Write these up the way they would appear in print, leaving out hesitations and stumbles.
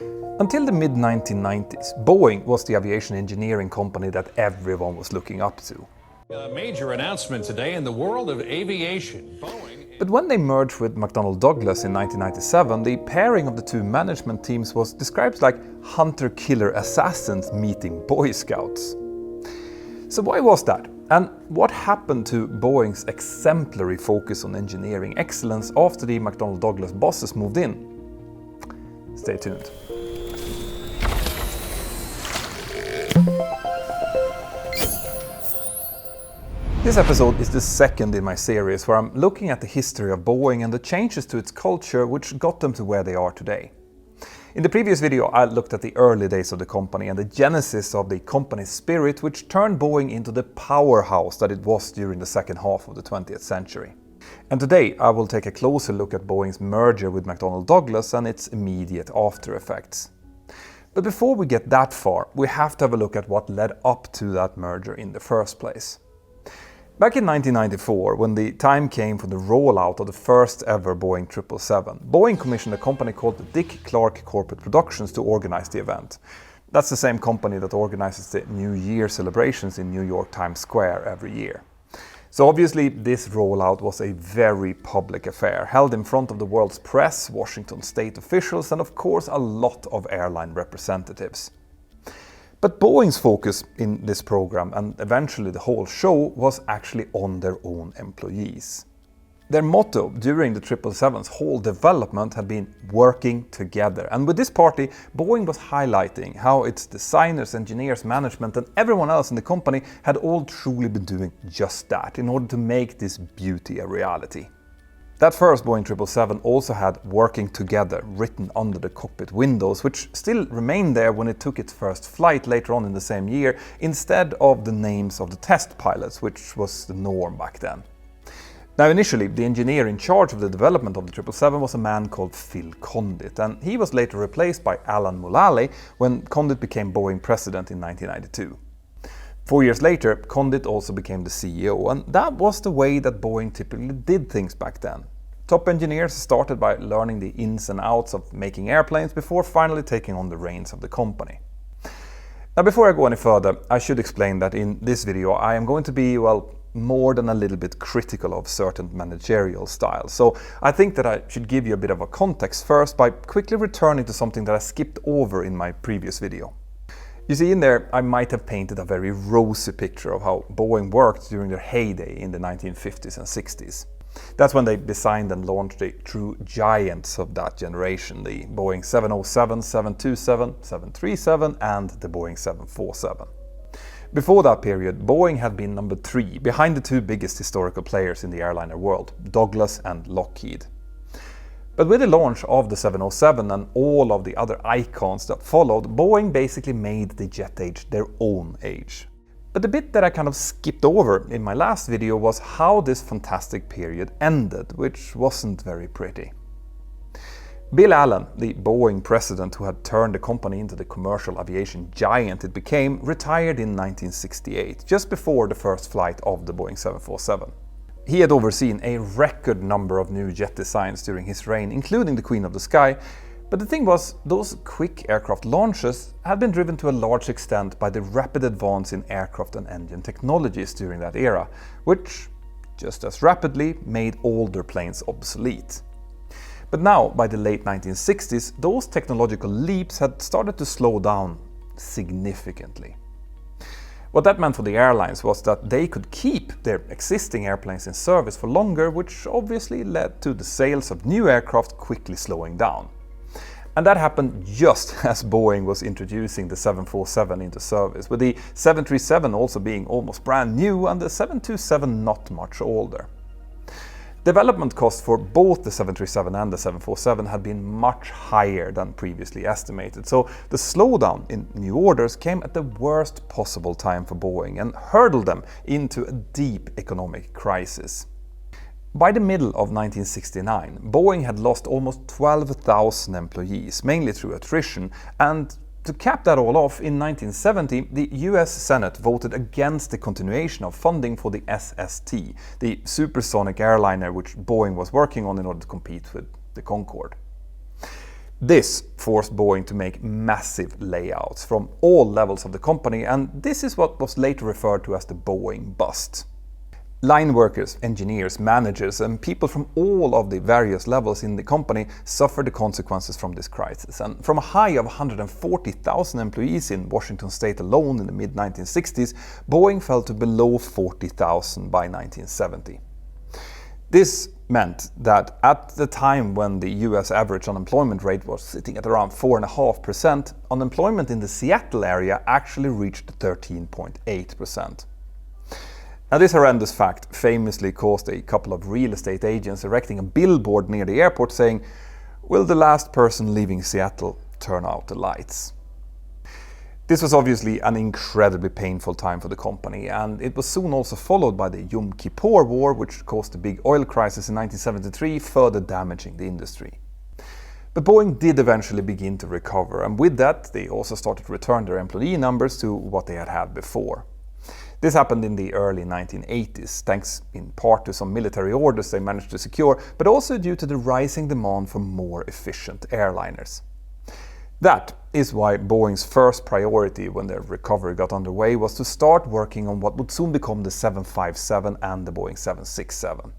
Until the mid-1990s, Boeing was the aviation engineering company that everyone was looking up to. A major announcement today in the world of aviation. Boeing. But when they merged with McDonnell Douglas in 1997, the pairing of the two management teams was described like hunter-killer assassins meeting Boy Scouts. So why was that? And what happened to Boeing's exemplary focus on engineering excellence after the McDonnell Douglas bosses moved in? Stay tuned. This episode is the second in my series where I'm looking at the history of Boeing and the changes to its culture which got them to where they are today. In the previous video I looked at the early days of the company and the genesis of the company's spirit which turned Boeing into the powerhouse that it was during the second half of the 20th century. And today I will take a closer look at Boeing's merger with McDonnell Douglas and its immediate after effects. But before we get that far, we have to have a look at what led up to that merger in the first place. Back in 1994, when the time came for the rollout of the first ever Boeing 777, Boeing commissioned a company called Dick Clark Corporate Productions to organize the event. That's the same company that organizes the New Year celebrations in New York Times Square every year. So obviously this rollout was a very public affair, held in front of the world's press, Washington state officials and of course a lot of airline representatives. But Boeing's focus in this program and eventually the whole show was actually on their own employees. Their motto during the 777's whole development had been working together, and with this party Boeing was highlighting how its designers, engineers, management and everyone else in the company had all truly been doing just that in order to make this beauty a reality. That first Boeing 777 also had working together written under the cockpit windows, which still remained there when it took its first flight later on in the same year, instead of the names of the test pilots, which was the norm back then. Now initially, the engineer in charge of the development of the 777 was a man called Phil Condit, and he was later replaced by Alan Mulally when Condit became Boeing president in 1992. 4 years later, Condit also became the CEO, and that was the way that Boeing typically did things back then. Top engineers started by learning the ins and outs of making airplanes before finally taking on the reins of the company. Now before I go any further, I should explain that in this video I am going to be, well, more than a little bit critical of certain managerial styles. So I think that I should give you a bit of a context first by quickly returning to something that I skipped over in my previous video. You see, in there I might have painted a very rosy picture of how Boeing worked during their heyday in the 1950s and 60s. That's when they designed and launched the true giants of that generation, the Boeing 707, 727, 737 and the Boeing 747. Before that period, Boeing had been number 3 behind the two biggest historical players in the airliner world, Douglas and Lockheed. But with the launch of the 707 and all of the other icons that followed, Boeing basically made the jet age their own age. But the bit that I kind of skipped over in my last video was how this fantastic period ended, which wasn't very pretty. Bill Allen, the Boeing president who had turned the company into the commercial aviation giant it became, retired in 1968, just before the first flight of the Boeing 747. He had overseen a record number of new jet designs during his reign, including the Queen of the Sky, but the thing was, those quick aircraft launches had been driven to a large extent by the rapid advance in aircraft and engine technologies during that era, which, just as rapidly, made older planes obsolete. But now, by the late 1960s, those technological leaps had started to slow down significantly. What that meant for the airlines was that they could keep their existing airplanes in service for longer, which obviously led to the sales of new aircraft quickly slowing down. And that happened just as Boeing was introducing the 747 into service, with the 737 also being almost brand new and the 727 not much older. Development costs for both the 737 and the 747 had been much higher than previously estimated, so the slowdown in new orders came at the worst possible time for Boeing and hurtled them into a deep economic crisis. By the middle of 1969, Boeing had lost almost 12,000 employees, mainly through attrition, and to cap that all off, in 1970, the US Senate voted against the continuation of funding for the SST, the supersonic airliner which Boeing was working on in order to compete with the Concorde. This forced Boeing to make massive layouts from all levels of the company, and this is what was later referred to as the Boeing bust. Line workers, engineers, managers, and people from all of the various levels in the company suffered the consequences from this crisis. And from a high of 140,000 employees in Washington state alone in the mid-1960s, Boeing fell to below 40,000 by 1970. This meant that at the time when the US average unemployment rate was sitting at around 4.5%, unemployment in the Seattle area actually reached 13.8%. Now, this horrendous fact famously caused a couple of real estate agents erecting a billboard near the airport saying, "Will the last person leaving Seattle turn out the lights?" This was obviously an incredibly painful time for the company, and it was soon also followed by the Yom Kippur War, which caused the big oil crisis in 1973, further damaging the industry. But Boeing did eventually begin to recover, and with that they also started to return their employee numbers to what they had had before. This happened in the early 1980s, thanks in part to some military orders they managed to secure, but also due to the rising demand for more efficient airliners. That is why Boeing's first priority when their recovery got underway was to start working on what would soon become the 757 and the Boeing 767.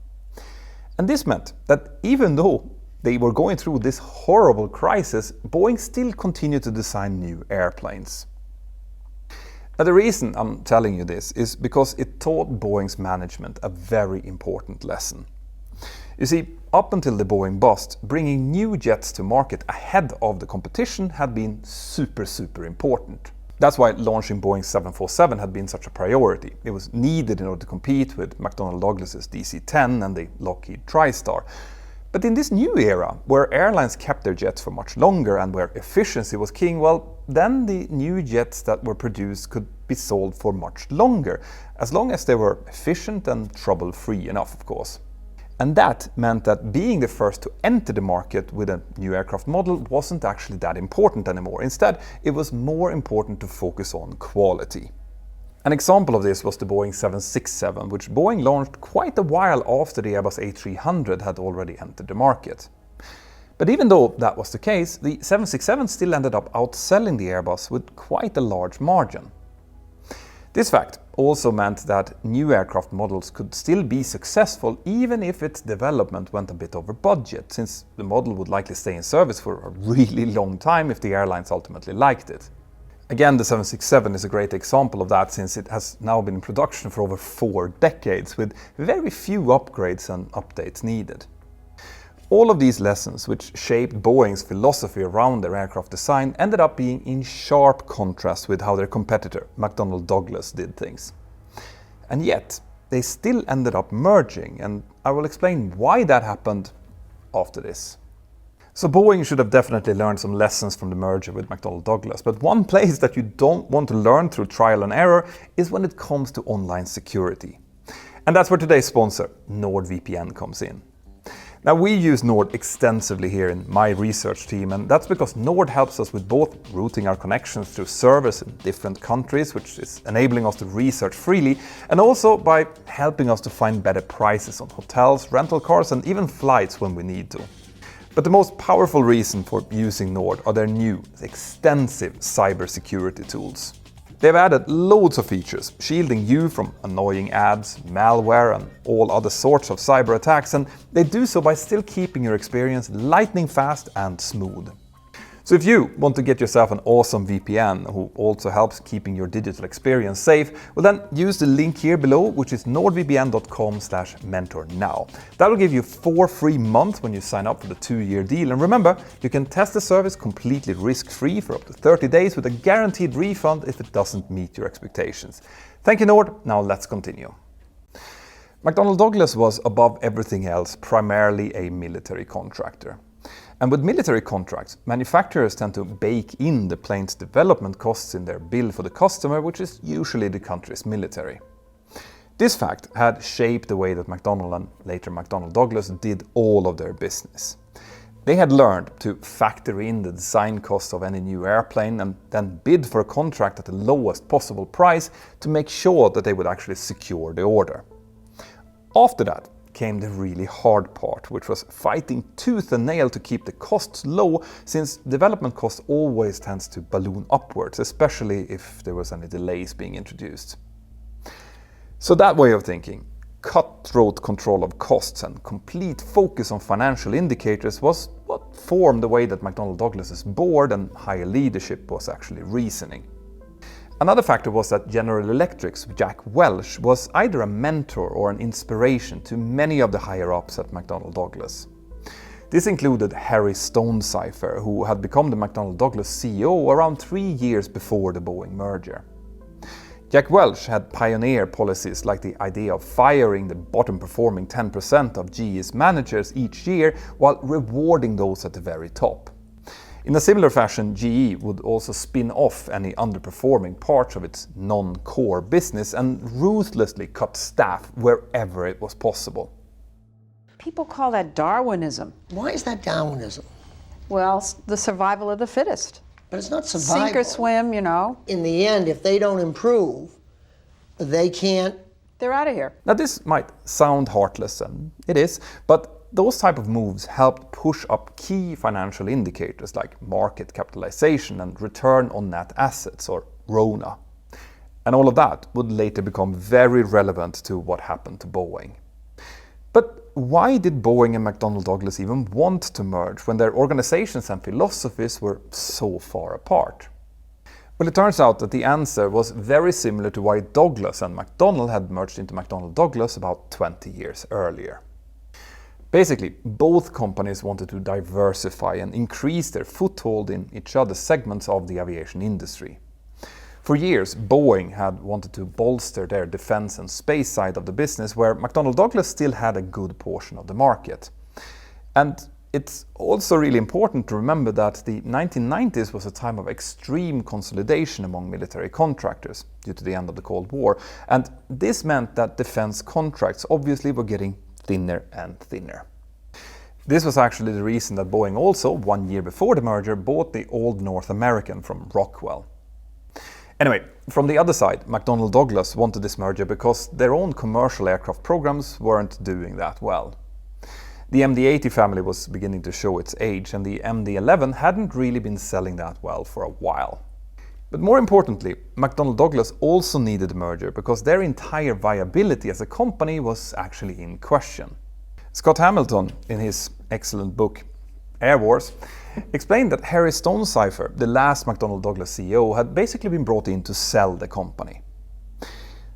And this meant that even though they were going through this horrible crisis, Boeing still continued to design new airplanes. Now, the reason I'm telling you this is because it taught Boeing's management a very important lesson. You see, up until the Boeing bust, bringing new jets to market ahead of the competition had been super important. That's why launching Boeing 747 had been such a priority. It was needed in order to compete with McDonnell Douglas's DC-10 and the Lockheed TriStar. But in this new era, where airlines kept their jets for much longer and where efficiency was king, well, then the new jets that were produced could be sold for much longer, as long as they were efficient and trouble-free enough, of course. And that meant that being the first to enter the market with a new aircraft model wasn't actually that important anymore. Instead, it was more important to focus on quality. An example of this was the Boeing 767, which Boeing launched quite a while after the Airbus A300 had already entered the market. But even though that was the case, the 767 still ended up outselling the Airbus with quite a large margin. This fact also meant that new aircraft models could still be successful even if its development went a bit over budget, since the model would likely stay in service for a really long time if the airlines ultimately liked it. Again, the 767 is a great example of that, since it has now been in production for over 4 decades with very few upgrades and updates needed. All of these lessons, which shaped Boeing's philosophy around their aircraft design, ended up being in sharp contrast with how their competitor, McDonnell Douglas, did things. And yet, they still ended up merging, and I will explain why that happened after this. So Boeing should have definitely learned some lessons from the merger with McDonnell Douglas, but one place that you don't want to learn through trial and error is when it comes to online security. And that's where today's sponsor, NordVPN, comes in. Now, we use Nord extensively here in my research team, and that's because Nord helps us with both routing our connections through servers in different countries, which is enabling us to research freely, and also by helping us to find better prices on hotels, rental cars, and even flights when we need to. But the most powerful reason for using Nord are their new, extensive cybersecurity tools. They've added loads of features, shielding you from annoying ads, malware, and all other sorts of cyber attacks, and they do so by still keeping your experience lightning fast and smooth. So if you want to get yourself an awesome VPN who also helps keeping your digital experience safe, well then use the link here below, which is nordvpn.com/mentor now. That will give you 4 free months when you sign up for the 2-year deal. And remember, you can test the service completely risk-free for up to 30 days with a guaranteed refund if it doesn't meet your expectations. Thank you, Nord. Now let's continue. McDonnell Douglas was, above everything else, primarily a military contractor. And with military contracts, manufacturers tend to bake in the plane's development costs in their bill for the customer, which is usually the country's military. This fact had shaped the way that McDonnell and later McDonnell Douglas did all of their business. They had learned to factor in the design cost of any new airplane and then bid for a contract at the lowest possible price to make sure that they would actually secure the order. After that came the really hard part, which was fighting tooth and nail to keep the costs low, since development costs always tends to balloon upwards, especially if there was any delays being introduced. So that way of thinking, cutthroat control of costs and complete focus on financial indicators, was what formed the way that McDonnell Douglas's board and higher leadership was actually reasoning. Another factor was that General Electric's Jack Welch was either a mentor or an inspiration to many of the higher-ups at McDonnell Douglas. This included Harry Stonecipher, who had become the McDonnell Douglas CEO around 3 years before the Boeing merger. Jack Welch had pioneered policies like the idea of firing the bottom-performing 10% of GE's managers each year while rewarding those at the very top. In a similar fashion, GE would also spin off any underperforming parts of its non-core business and ruthlessly cut staff wherever it was possible. People call that Darwinism. Why is that Darwinism? Well, the survival of the fittest. But it's not survival. Sink or swim, you know. In the end, if they don't improve, they can't. They're out of here. Now this might sound heartless, and it is, but those type of moves helped push up key financial indicators like market capitalization and return on net assets, or RONA. And all of that would later become very relevant to what happened to Boeing. But why did Boeing and McDonnell Douglas even want to merge when their organizations and philosophies were so far apart? Well, it turns out that the answer was very similar to why Douglas and McDonnell had merged into McDonnell Douglas about 20 years earlier. Basically, both companies wanted to diversify and increase their foothold in each other's segments of the aviation industry. For years, Boeing had wanted to bolster their defense and space side of the business, where McDonnell Douglas still had a good portion of the market. And it's also really important to remember that the 1990s was a time of extreme consolidation among military contractors due to the end of the Cold War, and this meant that defense contracts obviously were getting thinner and thinner. This was actually the reason that Boeing also, 1 year before the merger, bought the old North American from Rockwell. Anyway, from the other side, McDonnell Douglas wanted this merger because their own commercial aircraft programs weren't doing that well. The MD-80 family was beginning to show its age, and the MD-11 hadn't really been selling that well for a while. But more importantly, McDonnell Douglas also needed the merger because their entire viability as a company was actually in question. Scott Hamilton, in his excellent book Air Wars, explained that Harry Stonecipher, the last McDonnell Douglas CEO, had basically been brought in to sell the company.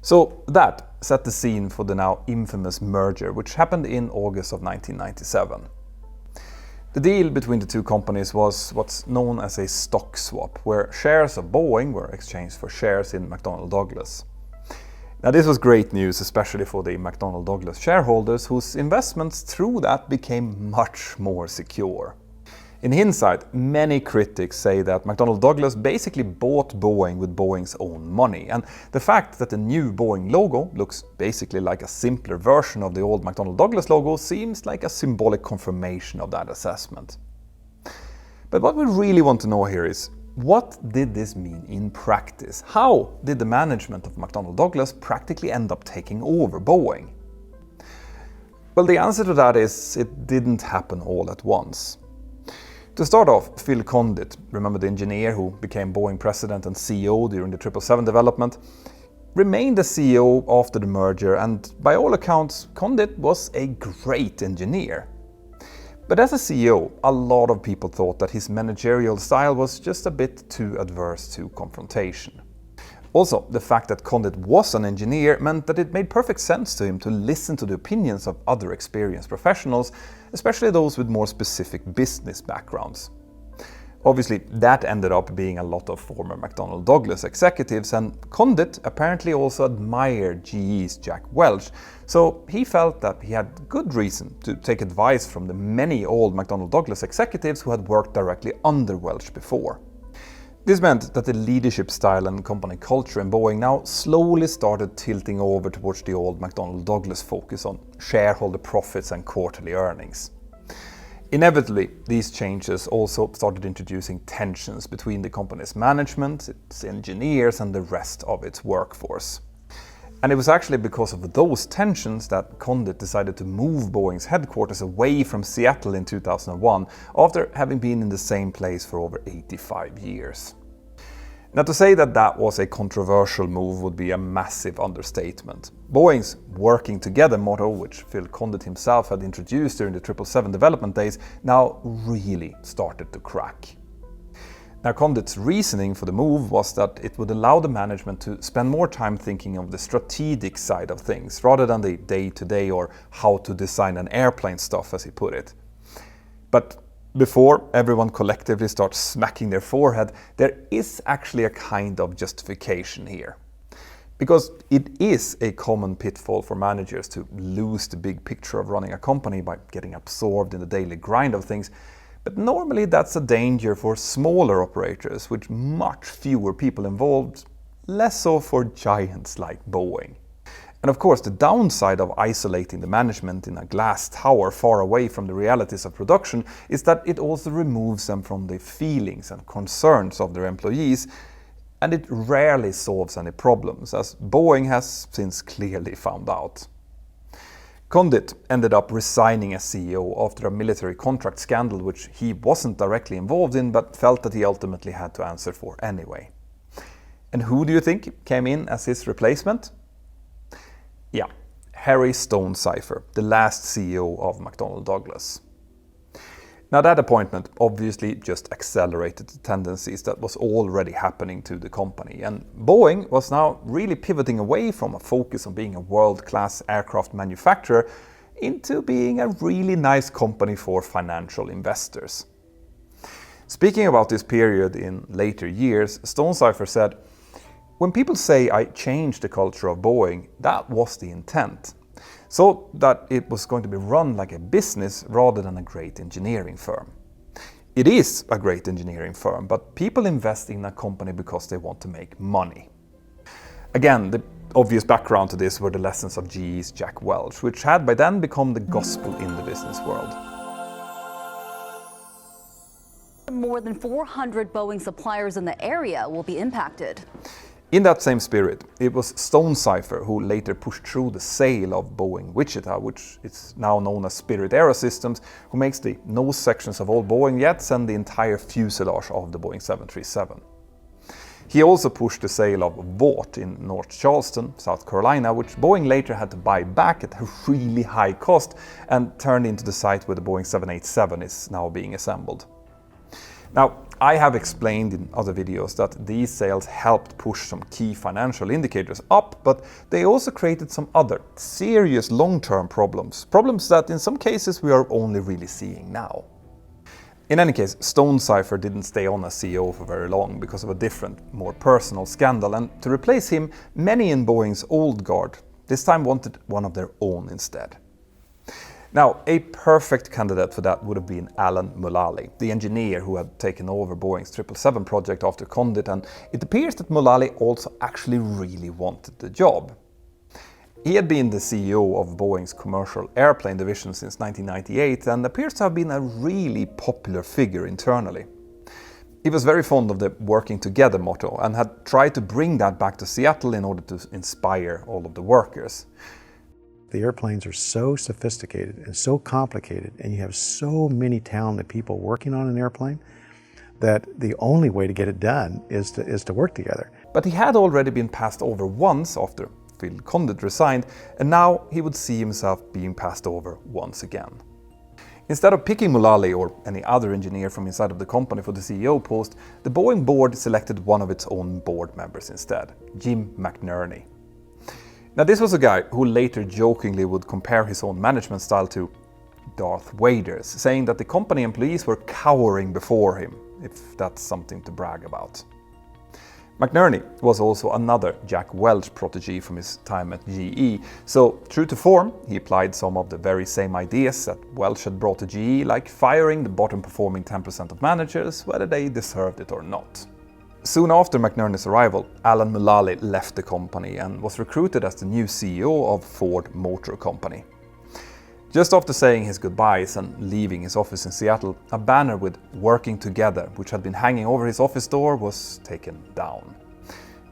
So that set the scene for the now infamous merger, which happened in August of 1997. The deal between the two companies was what's known as a stock swap, where shares of Boeing were exchanged for shares in McDonnell Douglas. Now this was great news, especially for the McDonnell Douglas shareholders, whose investments through that became much more secure. In hindsight, many critics say that McDonnell Douglas basically bought Boeing with Boeing's own money, and the fact that the new Boeing logo looks basically like a simpler version of the old McDonnell Douglas logo seems like a symbolic confirmation of that assessment. But what we really want to know here is, what did this mean in practice? How did the management of McDonnell Douglas practically end up taking over Boeing? Well, the answer to that is it didn't happen all at once. To start off, Phil Condit, remember the engineer who became Boeing president and CEO during the 777 development, remained as CEO after the merger, and by all accounts, Condit was a great engineer. But as a CEO, a lot of people thought that his managerial style was just a bit too adverse to confrontation. Also, the fact that Condit was an engineer meant that it made perfect sense to him to listen to the opinions of other experienced professionals, especially those with more specific business backgrounds. Obviously, that ended up being a lot of former McDonnell Douglas executives, and Condit apparently also admired GE's Jack Welch, so he felt that he had good reason to take advice from the many old McDonnell Douglas executives who had worked directly under Welch before. This meant that the leadership style and company culture in Boeing now slowly started tilting over towards the old McDonnell Douglas focus on shareholder profits and quarterly earnings. Inevitably, these changes also started introducing tensions between the company's management, its engineers, and the rest of its workforce. And it was actually because of those tensions that Condit decided to move Boeing's headquarters away from Seattle in 2001 after having been in the same place for over 85 years. Now, to say that that was a controversial move would be a massive understatement. Boeing's working together motto, which Phil Condit himself had introduced during the 777 development days, now really started to crack. Now, Condit's reasoning for the move was that it would allow the management to spend more time thinking of the strategic side of things, rather than the day-to-day or how to design an airplane stuff, as he put it. But before everyone collectively starts smacking their forehead, there is actually a kind of justification here. Because it is a common pitfall for managers to lose the big picture of running a company by getting absorbed in the daily grind of things. But normally that's a danger for smaller operators with much fewer people involved, less so for giants like Boeing. And of course, the downside of isolating the management in a glass tower far away from the realities of production is that it also removes them from the feelings and concerns of their employees, and it rarely solves any problems, as Boeing has since clearly found out. Condit ended up resigning as CEO after a military contract scandal which he wasn't directly involved in, but felt that he ultimately had to answer for anyway. And who do you think came in as his replacement? Yeah, Harry Stonecipher, the last CEO of McDonnell Douglas. Now, that appointment obviously just accelerated the tendencies that was already happening to the company, and Boeing was now really pivoting away from a focus on being a world-class aircraft manufacturer into being a really nice company for financial investors. Speaking about this period in later years, Stonecipher said, "When people say I changed the culture of Boeing, that was the intent. So that it was going to be run like a business rather than a great engineering firm. It is a great engineering firm, but people invest in a company because they want to make money." Again, the obvious background to this were the lessons of GE's Jack Welch, which had by then become the gospel in the business world. More than 400 Boeing suppliers in the area will be impacted. In that same spirit, it was Stonecipher who later pushed through the sale of Boeing Wichita, which is now known as Spirit Aerosystems, who makes the nose sections of all Boeing jets and the entire fuselage of the Boeing 737. He also pushed the sale of Vought in North Charleston, South Carolina, which Boeing later had to buy back at a really high cost and turned into the site where the Boeing 787 is now being assembled. Now, I have explained in other videos that these sales helped push some key financial indicators up, but they also created some other serious long-term problems that in some cases we are only really seeing now. In any case, Stonecipher didn't stay on as CEO for very long because of a different, more personal scandal, and to replace him, many in Boeing's old guard this time wanted one of their own instead. Now, a perfect candidate for that would have been Alan Mulally, the engineer who had taken over Boeing's 777 project after Condit, and it appears that Mulally also actually really wanted the job. He had been the CEO of Boeing's commercial airplane division since 1998 and appears to have been a really popular figure internally. He was very fond of the working together motto and had tried to bring that back to Seattle in order to inspire all of the workers. The airplanes are so sophisticated and so complicated, and you have so many talented people working on an airplane, that the only way to get it done is to work together. But he had already been passed over once after Phil Condit resigned, and now he would see himself being passed over once again. Instead of picking Mulally or any other engineer from inside of the company for the CEO post, the Boeing board selected one of its own board members instead, Jim McNerney. Now, this was a guy who later jokingly would compare his own management style to Darth Vader's, saying that the company employees were cowering before him, if that's something to brag about. McNerney was also another Jack Welch protege from his time at GE, so true to form, he applied some of the very same ideas that Welch had brought to GE, like firing the bottom performing 10% of managers, whether they deserved it or not. Soon after McNerney's arrival, Alan Mulally left the company and was recruited as the new CEO of Ford Motor Company. Just after saying his goodbyes and leaving his office in Seattle, a banner with "Working Together," which had been hanging over his office door, was taken down.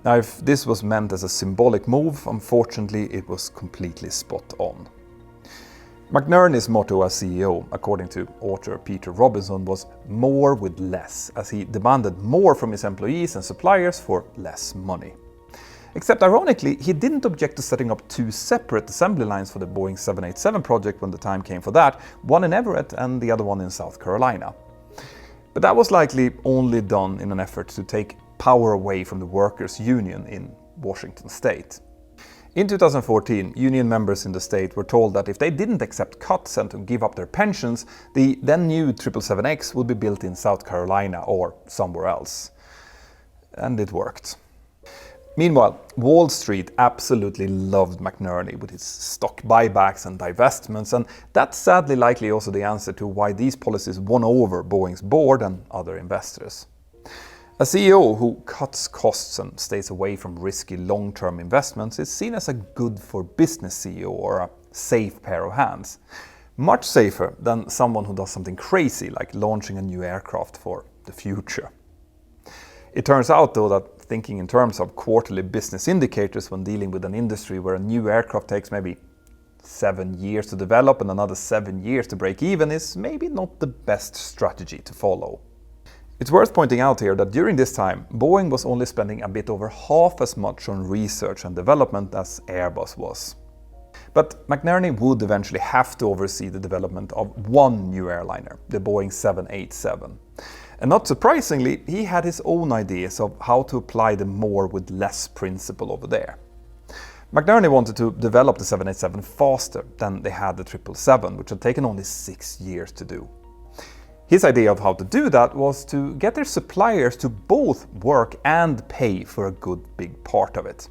Now, if this was meant as a symbolic move, unfortunately it was completely spot on. McNerney's motto as CEO, according to author Peter Robinson, was more with less, as he demanded more from his employees and suppliers for less money. Except ironically, he didn't object to setting up two separate assembly lines for the Boeing 787 project when the time came for that, one in Everett and the other one in South Carolina. But that was likely only done in an effort to take power away from the workers' union in Washington state. In 2014, union members in the state were told that if they didn't accept cuts and to give up their pensions, the then new 777X would be built in South Carolina or somewhere else. And it worked. Meanwhile, Wall Street absolutely loved McNerney with his stock buybacks and divestments, and that's sadly likely also the answer to why these policies won over Boeing's board and other investors. A CEO who cuts costs and stays away from risky long-term investments is seen as a good-for-business CEO or a safe pair of hands. Much safer than someone who does something crazy like launching a new aircraft for the future. It turns out though that thinking in terms of quarterly business indicators when dealing with an industry where a new aircraft takes maybe 7 years to develop and another 7 years to break even is maybe not the best strategy to follow. It's worth pointing out here that during this time, Boeing was only spending a bit over half as much on research and development as Airbus was. But McNerney would eventually have to oversee the development of one new airliner, the Boeing 787. And not surprisingly, he had his own ideas of how to apply the more with less principle over there. McNerney wanted to develop the 787 faster than they had the 777, which had taken only 6 years to do. His idea of how to do that was to get their suppliers to both work and pay for a good big part of it.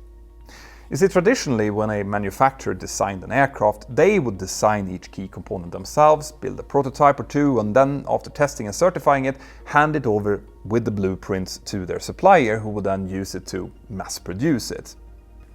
You see, traditionally when a manufacturer designed an aircraft, they would design each key component themselves, build a prototype or two, and then after testing and certifying it, hand it over with the blueprints to their supplier, who would then use it to mass produce it.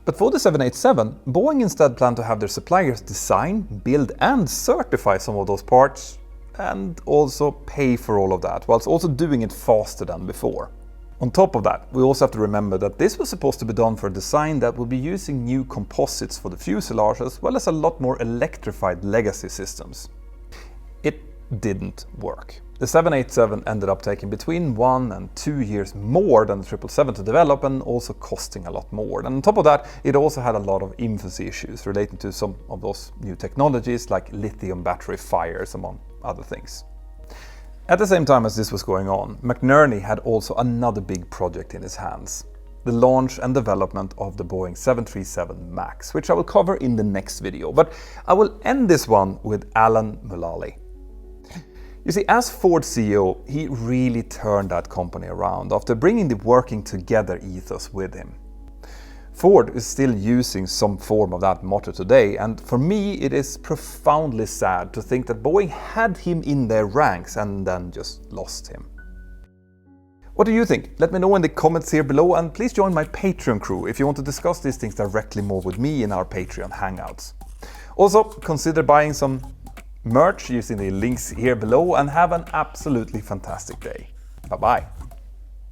But for the 787, Boeing instead planned to have their suppliers design, build and certify some of those parts, and also pay for all of that, whilst also doing it faster than before. On top of that, we also have to remember that this was supposed to be done for a design that would be using new composites for the fuselage as well as a lot more electrified legacy systems. It didn't work. The 787 ended up taking between 1 and 2 years more than the 777 to develop and also costing a lot more. And on top of that, it also had a lot of infancy issues relating to some of those new technologies like lithium battery fires, among other things. At the same time as this was going on, McNerney had also another big project in his hands. The launch and development of the Boeing 737 MAX, which I will cover in the next video, but I will end this one with Alan Mulally. You see, as Ford CEO, he really turned that company around after bringing the working together ethos with him. Ford is still using some form of that motto today, and for me it is profoundly sad to think that Boeing had him in their ranks and then just lost him. What do you think? Let me know in the comments here below, and please join my Patreon crew if you want to discuss these things directly more with me in our Patreon hangouts. Also, consider buying some merch using the links here below, and have an absolutely fantastic day. Bye bye.